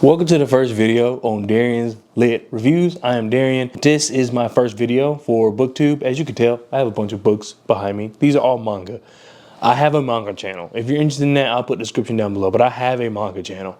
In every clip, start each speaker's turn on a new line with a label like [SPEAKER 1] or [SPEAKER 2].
[SPEAKER 1] Welcome to the first video on Darian's Lit Reviews. I am Darian. This is my first video for Booktube. As you can tell, I have a bunch of books behind me. These are all manga. I have a manga channel. If you're interested in that, I'll put the description down below, but I have a manga channel.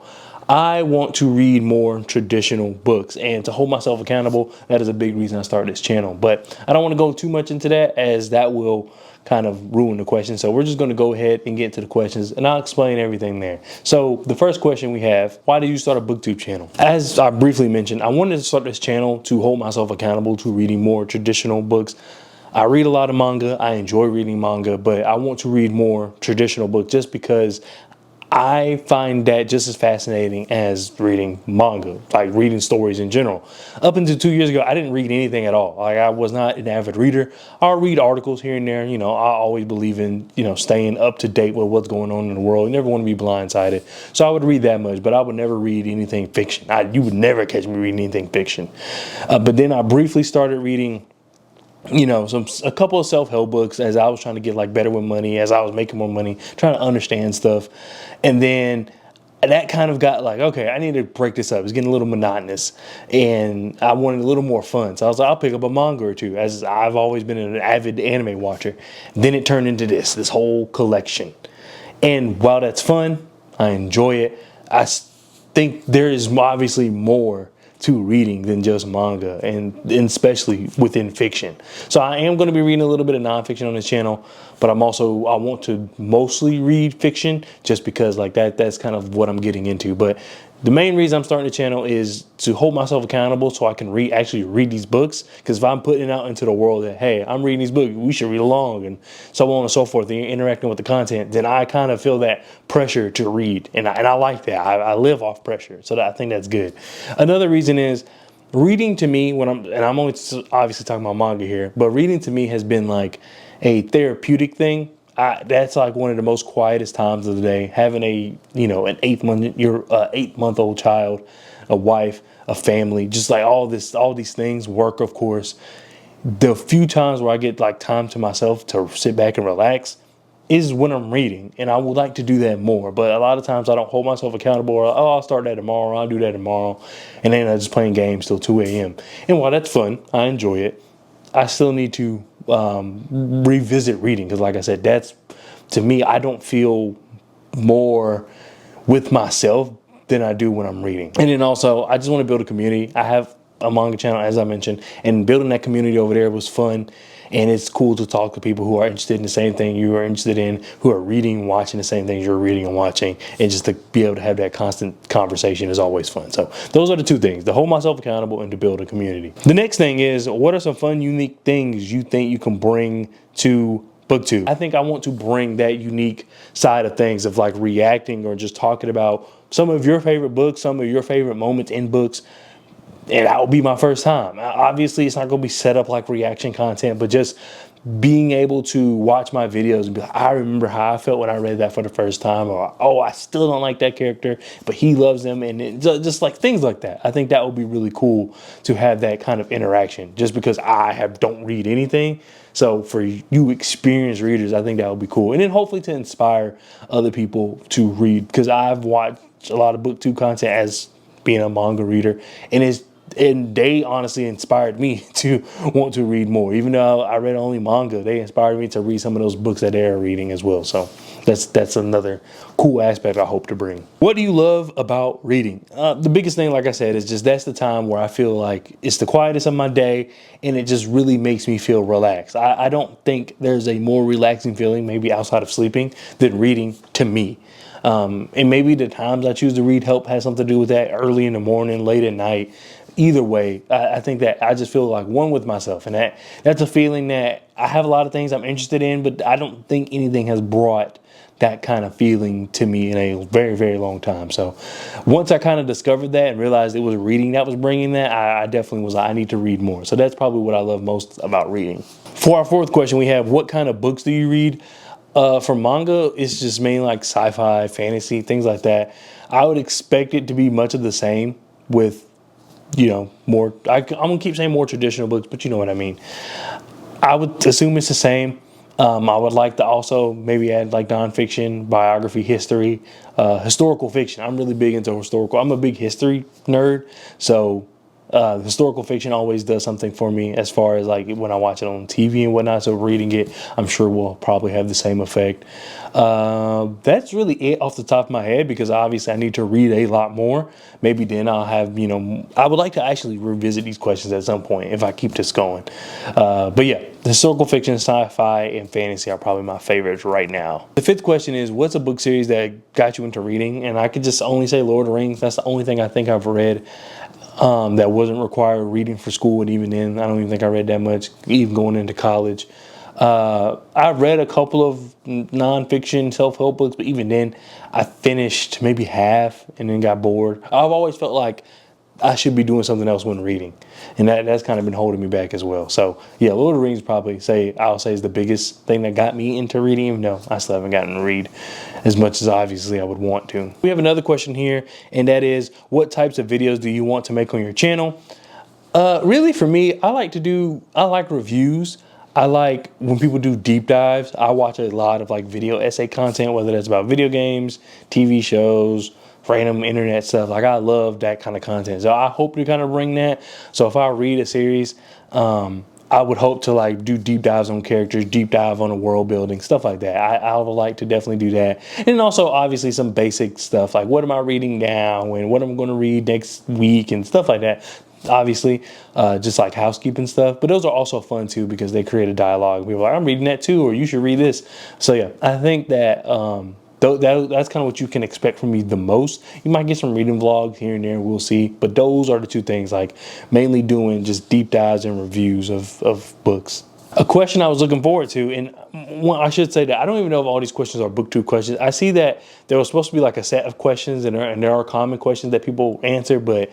[SPEAKER 1] I want to read more traditional books, and to hold myself accountable, that is a big reason I started this channel. But I don't want to go too much into that, as that will kind of ruin the question. So we're just going to go ahead and get into the questions, and I'll explain everything there. So the first question we have: why did you start a Booktube channel? As I briefly mentioned, I wanted to start this channel to hold myself accountable to reading more traditional books. I read a lot of manga. I enjoy reading manga, but I want to read more traditional books just because I find that just as fascinating as reading manga, like reading stories in general. Up until 2 years ago, I didn't read anything at all. Like, I was not an avid reader. I'll read articles here and there. You know, I always believe in, staying up to date with what's going on in the world. You never want to be blindsided. So I would read that much, but I would never read anything fiction. You would never catch me reading anything fiction. But then I briefly started reading a couple of self-help books as I was trying to get like better with money, as I was making more money, trying to understand stuff. And then that kind of got like, okay, I need to break this up. It's getting a little monotonous and I wanted a little more fun. So I was like, I'll pick up a manga or two, as I've always been an avid anime watcher. Then it turned into this whole collection. And while that's fun, I enjoy it. I think there is obviously more to reading than just manga, and especially within fiction. So I am going to be reading a little bit of nonfiction on this channel, but I want to mostly read fiction just because like that's kind of what I'm getting into. But the main reason I'm starting the channel is to hold myself accountable so I can actually read these books. Because if I'm putting it out into the world that, hey, I'm reading these books, we should read along, and so on and so forth, and you're interacting with the content, then I kind of feel that pressure to read. And I like that. I live off pressure. So I think that's good. Another reason is reading to me, I'm only obviously talking about manga here, but reading to me has been like a therapeutic thing. That's like one of the most quietest times of the day. Having an 8-month-old child, a wife, a family, just like all these things, work, of course. The few times where I get like time to myself to sit back and relax is when I'm reading, and I would like to do that more. But a lot of times I don't hold myself accountable, or, I'll start that tomorrow, I'll do that tomorrow, and then I'm just playing games till 2 a.m. And while that's fun, I enjoy it, I still need to revisit reading, because like I said, that's, to me, I don't feel more with myself than I do when I'm reading. And then also, I just want to build a community. I have a manga channel, as I mentioned, and building that community over there was fun. And it's cool to talk to people who are interested in the same thing you are interested in, who are reading, watching the same things you're reading and watching, and just to be able to have that constant conversation is always fun. So those are the two things: to hold myself accountable and to build a community. The next thing is, what are some fun, unique things you think you can bring to Booktube? I think I want to bring that unique side of things, of like reacting or just talking about some of your favorite books, some of your favorite moments in books. And that will be my first time. Obviously, it's not going to be set up like reaction content, but just being able to watch my videos and be like, I remember how I felt when I read that for the first time, or, oh, I still don't like that character, but he loves them, and just like things like that. I think that would be really cool to have that kind of interaction, just because don't read anything. So for you experienced readers, I think that would be cool. And then hopefully to inspire other people to read, because I've watched a lot of Booktube content as being a manga reader, and they honestly inspired me to want to read more. Even though I read only manga, they inspired me to read some of those books that they're reading as well. So that's another cool aspect I hope to bring. What do you love about reading? The biggest thing, like I said, is just that's the time where I feel like it's the quietest of my day, and it just really makes me feel relaxed. I don't think there's a more relaxing feeling, maybe outside of sleeping, than reading to me. And maybe the times I choose to read has something to do with that, early in the morning, late at night. Either way, I think that I just feel like one with myself, and that's a feeling that I have a lot of things I'm interested in, but I don't think anything has brought that kind of feeling to me in a very, very long time. So once I kind of discovered that and realized it was reading that was bringing that, I definitely was like, I need to read more. So that's probably what I love most about reading. For our fourth question, we have, what kind of books do you read? For manga, it's just mainly like sci-fi, fantasy, things like that. I would expect it to be much of the same with, more, I'm going to keep saying more traditional books, but you know what I mean. I would assume it's the same. I would like to also maybe add like nonfiction, biography, history, historical fiction. I'm really big into historical. I'm a big history nerd, so historical fiction always does something for me as far as like when I watch it on TV and whatnot. So reading it, I'm sure will probably have the same effect. That's really it off the top of my head, because obviously I need to read a lot more. Maybe then I'll have, I would like to actually revisit these questions at some point if I keep this going. But yeah, the historical fiction, sci-fi, and fantasy are probably my favorites right now. The fifth question is, what's a book series that got you into reading? And I could just only say Lord of the Rings. That's the only thing I think I've read that wasn't required reading for school. And even then, I don't even think I read that much, even going into college. I read a couple of nonfiction self-help books, but even then I finished maybe half and then got bored. I've always felt like I should be doing something else when reading, and that's kind of been holding me back as well. So yeah, Lord of the Rings I'll say is the biggest thing that got me into reading, even though I still haven't gotten to read as much as obviously I would want to. We have another question here, and that is, what types of videos do you want to make on your channel? Really for me, I like reviews. I like when people do deep dives. I watch a lot of like video essay content, whether that's about video games, TV shows, random internet stuff. Like I love that kind of content. So I hope to kind of bring that. So if I read a series, I would hope to like do deep dives on characters, deep dive on the world building, stuff like that. I would like to definitely do that. And also obviously some basic stuff like what am I reading now and what I'm going to read next week and stuff like that. Obviously, just like housekeeping stuff, but those are also fun too because they create a dialogue. People are like, I'm reading that too, or you should read this. So yeah, I think that that's kind of what you can expect from me the most. You might get some reading vlogs here and there, we'll see. But those are the two things, like mainly doing just deep dives and reviews of books. A question I was looking forward to, and I should say that I don't even know if all these questions are BookTube questions. I see that there was supposed to be like a set of questions, and there are common questions that people answer, but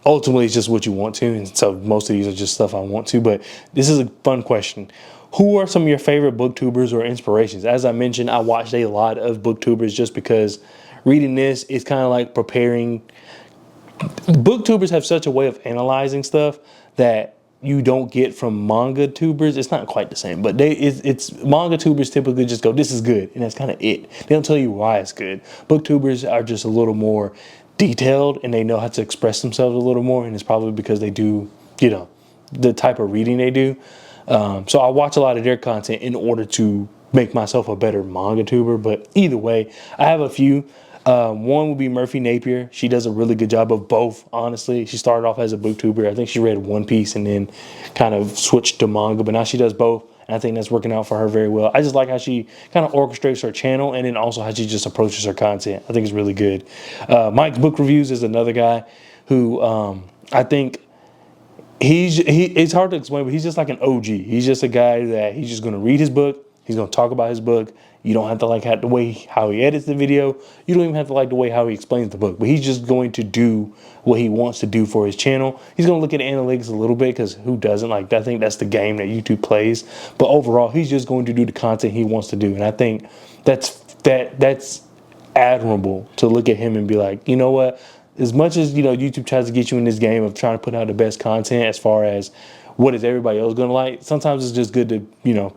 [SPEAKER 1] ultimately it's just what you want to, and so most of these are just stuff I want to. But this is a fun question. Who are some of your favorite booktubers or inspirations? As I mentioned, I watched a lot of booktubers just because reading this is kind of like preparing. Booktubers have such a way of analyzing stuff that you don't get from manga tubers. It's not quite the same, but it's manga tubers typically just go, this is good, and that's kind of it. They don't tell you why it's good. Booktubers are just a little more detailed, and they know how to express themselves a little more, and it's probably because they do, the type of reading they do. So I watch a lot of their content in order to make myself a better manga tuber. But either way, I have a few. One would be Murphy Napier. She does a really good job of both, honestly. She started off as a booktuber. I think she read One Piece and then kind of switched to manga, but now she does both. And I think that's working out for her very well. I just like how she kind of orchestrates her channel, and then also how she just approaches her content. I think it's really good. Mike's Book Reviews is another guy who I think it's hard to explain, but he's just like an OG. He's just a guy that he's just going to read his book. He's going to talk about his book. You don't have to like the way how he edits the video. You don't even have to like the way how he explains the book. But he's just going to do what he wants to do for his channel. He's going to look at analytics a little bit, because who doesn't? Like, I think that's the game that YouTube plays. But overall, he's just going to do the content he wants to do. And I think that's admirable to look at him and be like, you know what? As much as, YouTube tries to get you in this game of trying to put out the best content as far as what is everybody else going to like, sometimes it's just good to,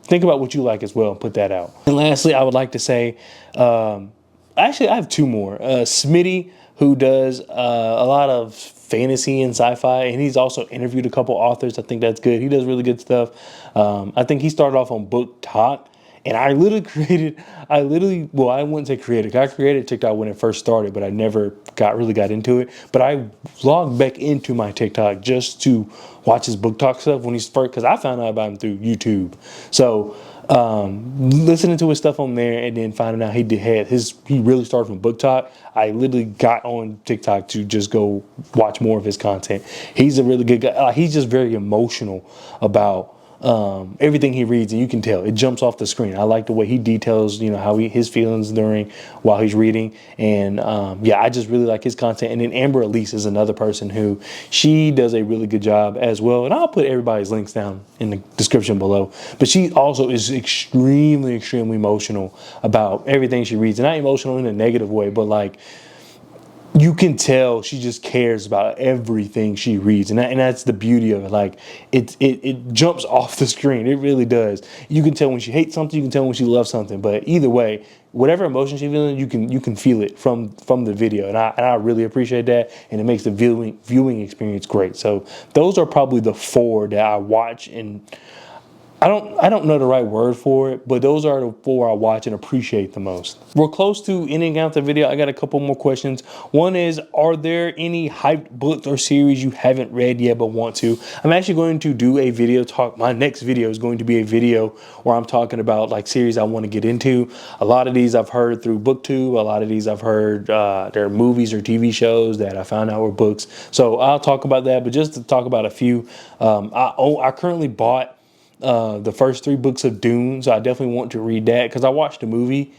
[SPEAKER 1] think about what you like as well and put that out. And lastly, I would like to say, actually, I have two more. Smitty, who does a lot of fantasy and sci-fi, and he's also interviewed a couple authors. I think that's good. He does really good stuff. I think he started off on Book Talk. And I wouldn't say created. I created TikTok when it first started, but I never really got into it. But I logged back into my TikTok just to watch his book talk stuff when he's first, because I found out about him through YouTube. So listening to his stuff on there, and then finding out he really started from Book Talk. I literally got on TikTok to just go watch more of his content. He's a really good guy. He's just very emotional about everything he reads, and you can tell it jumps off the screen. I like the way he details, how his feelings while he's reading, and I just really like his content. And then Amber Elise is another person who she does a really good job as well, and I'll put everybody's links down in the description below. But she also is extremely emotional about everything she reads, and not emotional in a negative way, but like you can tell she just cares about everything she reads, and that's the beauty of it. Like it jumps off the screen. It really does. You can tell when she hates something. You can tell when she loves something. But either way, whatever emotion she's feeling, you can feel it from the video, and I really appreciate that, and it makes the viewing experience great. So those are probably the four that I watch, and I don't know the right word for it, but those are the four I watch and appreciate the most. We're close to ending out the video. I got a couple more questions. One is, are there any hyped books or series you haven't read yet but want to? I'm actually going to do a video talk. My next video is going to be a video where I'm talking about like series I want to get into. A lot of these I've heard through Booktube. A lot of these I've heard they're movies or TV shows that I found out were books. So I'll talk about that, but just to talk about a few, I currently bought the first 3 books of Dune, so I definitely want to read that because I watched the movie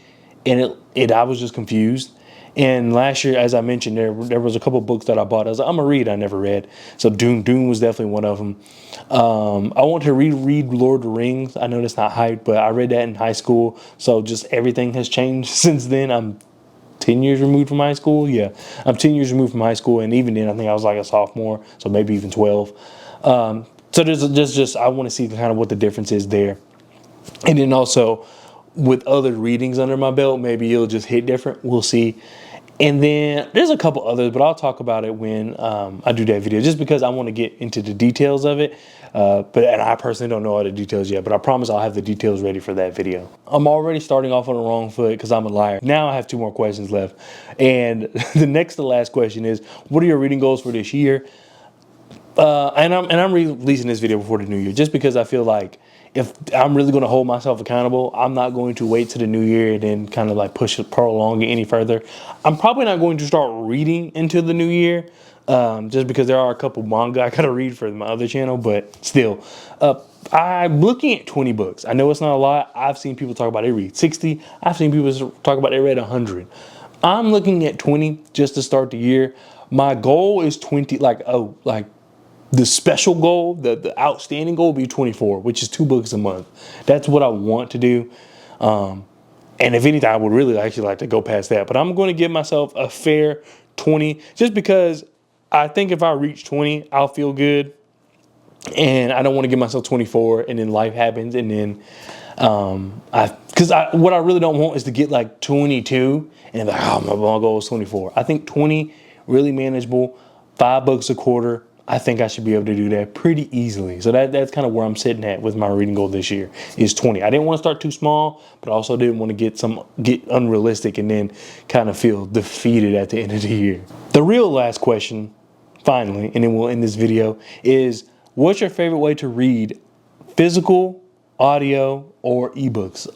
[SPEAKER 1] and I was just confused. And last year, as I mentioned, there was a couple books that I bought. I was like, I'm gonna read. I never read, so Dune was definitely one of them. I want to reread Lord of the Rings. I know that's not hype, but I read that in high school, so just everything has changed since then. I'm 10 years removed from high school. Yeah, I'm 10 years removed from high school, and even then, I think I was like a sophomore, so maybe even 12. So there's just I want to see kind of what the difference is there, and then also with other readings under my belt, maybe it'll just hit different. We'll see. And then there's a couple others, but I'll talk about it when I do that video, just because I want to get into the details of it. And I personally don't know all the details yet, but I promise I'll have the details ready for that video. I'm already starting off on the wrong foot because I'm a liar. Now I have 2 more questions left, and the next to last question is, what are your reading goals for this year? And I'm releasing this video before the new year, just because I feel like if I'm really going to hold myself accountable, I'm not going to wait to the new year and then kind of like prolong it any further. I'm probably not going to start reading into the new year, just because there are a couple manga I gotta read for my other channel, but still, I'm looking at 20 books. I know it's not a lot. I've seen people talk about they read 60. I've seen people talk about they read 100. I'm looking at 20 just to start the year. My goal is 20, the special goal, the outstanding goal would be 24, which is 2 books a month. That's what I want to do. And if anything, I would really actually like to go past that. But I'm going to give myself a fair 20, just because I think if I reach 20, I'll feel good. And I don't want to give myself 24 and then life happens. And then what I really don't want is to get like 22 and be like, oh, my goal is 24. I think 20, really manageable, 5 books a quarter. I think I should be able to do that pretty easily. So that's kind of where I'm sitting at with my reading goal this year is 20. I didn't want to start too small, but I also didn't want to get unrealistic and then kind of feel defeated at the end of the year. The real last question, finally, and then we'll end this video, is what's your favorite way to read? Physical, audio, or ebooks?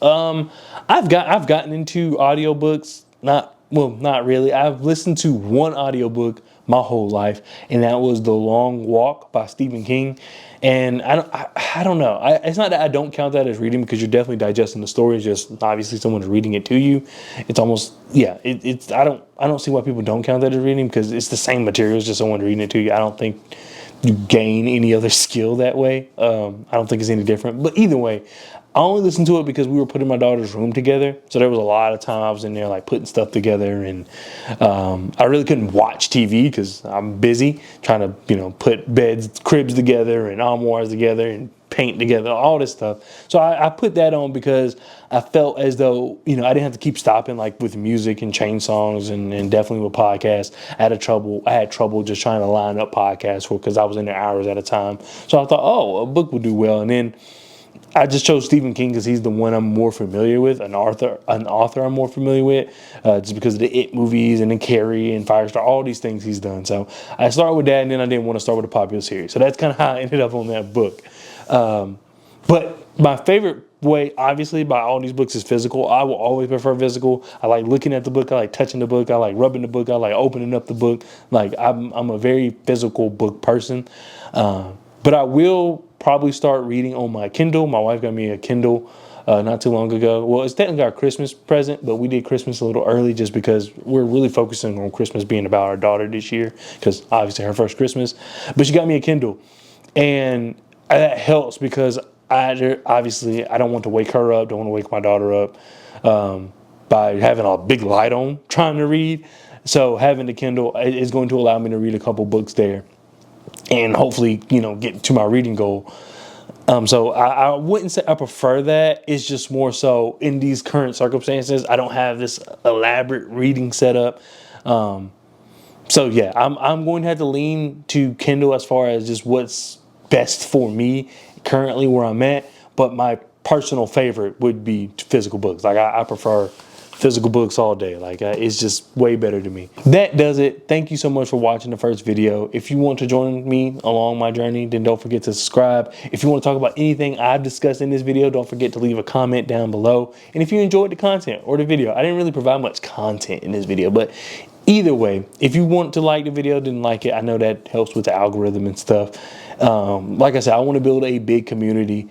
[SPEAKER 1] I've gotten into audiobooks, not really. I've listened to one audiobook my whole life, and that was The Long Walk by Stephen King. And I don't know. It's not that I don't count that as reading, because you're definitely digesting the story. It's just obviously someone's reading it to you. It's almost, yeah. I don't see why people don't count that as reading, because it's the same material. It's just someone reading it to you. I don't think you gain any other skill that way. I don't think it's any different. But either way, I only listened to it because we were putting my daughter's room together. So there was a lot of time I was in there like putting stuff together, and I really couldn't watch TV because I'm busy trying to, put cribs together and armoires together and paint together, all this stuff. So I put that on because I felt as though, I didn't have to keep stopping like with music and chain songs and definitely with podcasts. I had trouble just trying to line up podcasts because I was in there hours at a time. So I thought, a book would do well. And then I just chose Stephen King because he's the one I'm more familiar with, an author I'm more familiar with, just because of the It movies and then Carrie and Firestar, all these things he's done. So I started with that, and then I didn't want to start with a popular series. So that's kind of how I ended up on that book. But my favorite way, obviously, by all these books is physical. I will always prefer physical. I like looking at the book. I like touching the book. I like rubbing the book. I like opening up the book. Like I'm a very physical book person. But I will probably start reading on my Kindle. My wife got me a Kindle not too long ago. Well, it's technically our Christmas present, but we did Christmas a little early just because we're really focusing on Christmas being about our daughter this year, because obviously her first Christmas. But she got me a Kindle, and that helps because obviously I don't want to wake her up, don't want to wake my daughter up by having a big light on trying to read. So having the Kindle is going to allow me to read a couple books there, and hopefully, you know, get to my reading goal. So I wouldn't say I prefer that. It's just more so in these current circumstances, I don't have this elaborate reading setup. So yeah, I'm going to have to lean to Kindle as far as just what's best for me currently where I'm at. But my personal favorite would be physical books. Like I prefer physical books all day. Like it's just way better to me. That does it. Thank you so much for watching the first video. If you want to join me along my journey, then don't forget to subscribe. If you want to talk about anything I've discussed in this video, don't forget to leave a comment down below. And if you enjoyed the content or the video, I didn't really provide much content in this video, but either way, if you want to like the video, then like it. I know that helps with the algorithm and stuff. Like I said, I want to build a big community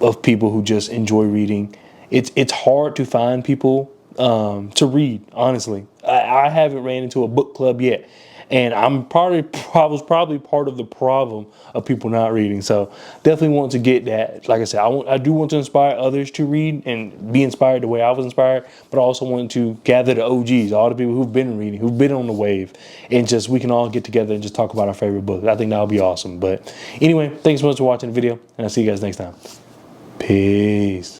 [SPEAKER 1] of people who just enjoy reading. It's hard to find people to read, honestly. I haven't ran into a book club yet, and I was probably part of the problem of people not reading. So definitely want to get that. Like I said, I do want to inspire others to read and be inspired the way I was inspired, but I also want to gather the OGs, all the people who've been reading, who've been on the wave, and just we can all get together and just talk about our favorite books. I think that'll be awesome. But anyway, thanks so much for watching the video, and I'll see you guys next time. Peace.